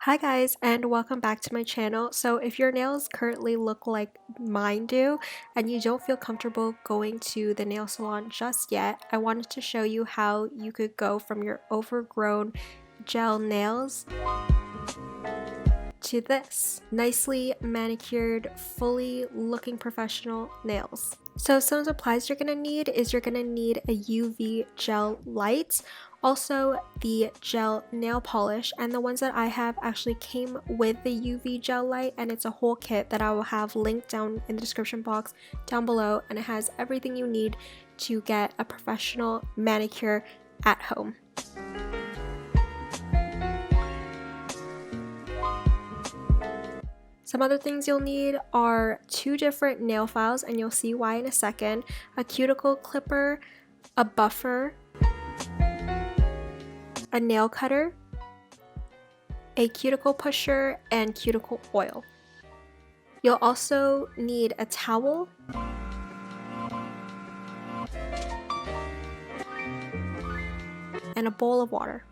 Hi guys, and welcome back to my channel. So if your nails currently look like mine do and you don't feel comfortable going to the nail salon just yet, I wanted to show you how you could go from your overgrown gel nails to this nicely manicured, fully looking professional nails. So some supplies you're going to need is you're going to need a UV gel light, also the gel nail polish, and the ones that I have actually came with the UV gel light, and it's a whole kit that I will have linked down in the description box down below, and it has everything you need to get a professional manicure at home. Some other things you'll need are 2 different nail files, and you'll see why in a second, a cuticle clipper, a buffer, a nail cutter, a cuticle pusher, and cuticle oil. You'll also need a towel, and a bowl of water.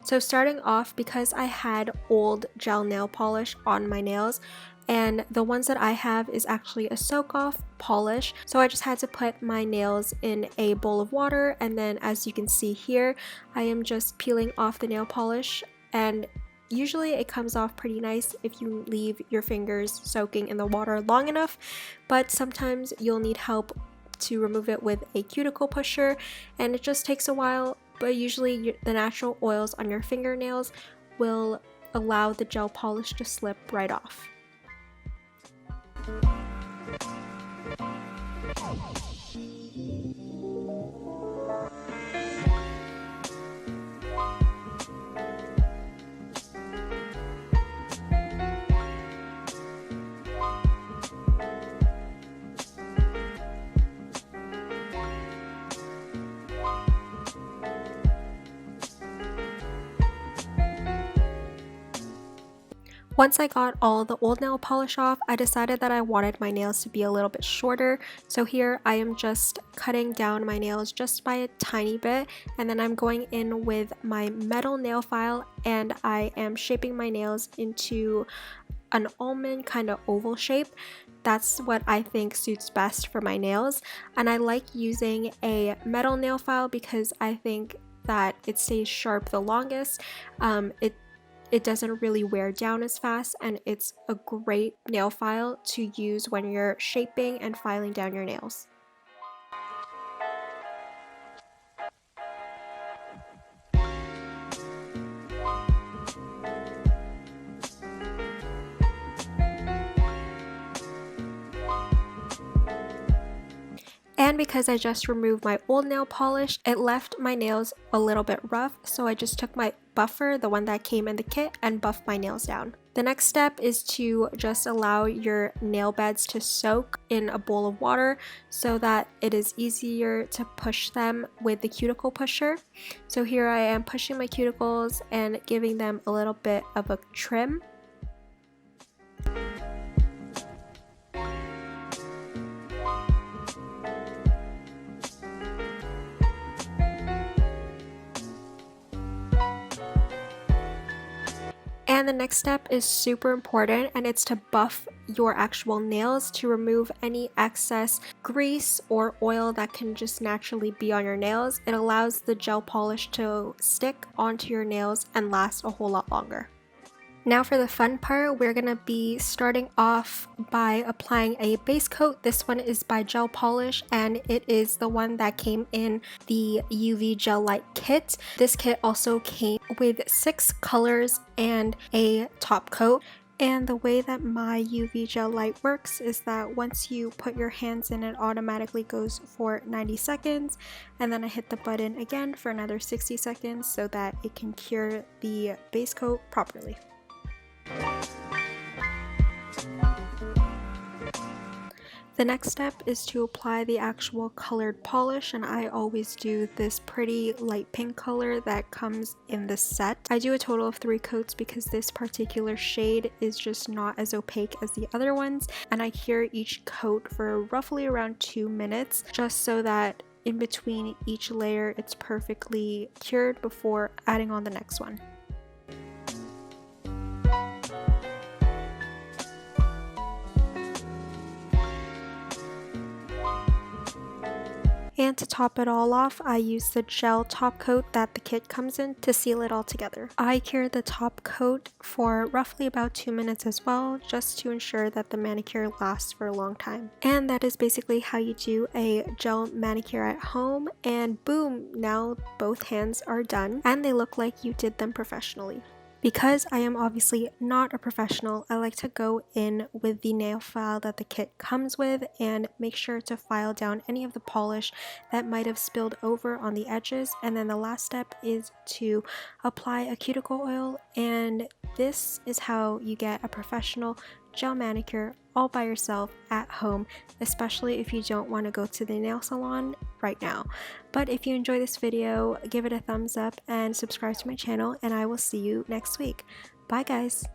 So starting off, because I had old gel nail polish on my nails, and the ones that I have is actually a soak-off polish, so I just had to put my nails in a bowl of water, and then as you can see here, I am just peeling off the nail polish, and usually it comes off pretty nice if you leave your fingers soaking in the water long enough, but sometimes you'll need help to remove it with a cuticle pusher, and it just takes a while. But usually the natural oils on your fingernails will allow the gel polish to slip right off. Once I got all the old nail polish off, I decided that I wanted my nails to be a little bit shorter. So here I am just cutting down my nails just by a tiny bit, and then I'm going in with my metal nail file and I am shaping my nails into an almond kind of oval shape. That's what I think suits best for my nails, and I like using a metal nail file because I think that it stays sharp the longest. It doesn't really wear down as fast, and it's a great nail file to use when you're shaping and filing down your nails. And because I just removed my old nail polish, it left my nails a little bit rough, so I just took my buffer, the one that came in the kit, and buffed my nails down. The next step is to just allow your nail beds to soak in a bowl of water so that it is easier to push them with the cuticle pusher. So here I am pushing my cuticles and giving them a little bit of a trim. And the next step is super important, and it's to buff your actual nails to remove any excess grease or oil that can just naturally be on your nails. It allows the gel polish to stick onto your nails and last a whole lot longer. Now for the fun part, we're going to be starting off by applying a base coat. This one is by Gel Polish, and it is the one that came in the UV Gel Light kit. This kit also came with 6 colors and a top coat. And the way that my UV gel light works is that once you put your hands in, it automatically goes for 90 seconds, and then I hit the button again for another 60 seconds so that it can cure the base coat properly. The next step is to apply the actual colored polish, and I always do this pretty light pink color that comes in the set. I do a total of 3 coats because this particular shade is just not as opaque as the other ones, and I cure each coat for roughly around 2 minutes just so that in between each layer it's perfectly cured before adding on the next one. And to top it all off, I use the gel top coat that the kit comes in to seal it all together. I cured the top coat for roughly about 2 minutes as well, just to ensure that the manicure lasts for a long time. And that is basically how you do a gel manicure at home, and boom, now both hands are done and they look like you did them professionally. Because I am obviously not a professional, I like to go in with the nail file that the kit comes with and make sure to file down any of the polish that might have spilled over on the edges. And then the last step is to apply a cuticle oil, and this is how you get a professional gel manicure all by yourself at home, especially if you don't want to go to the nail salon right now. But if you enjoy this video, give it a thumbs up and subscribe to my channel, and I will see you next week. Bye guys!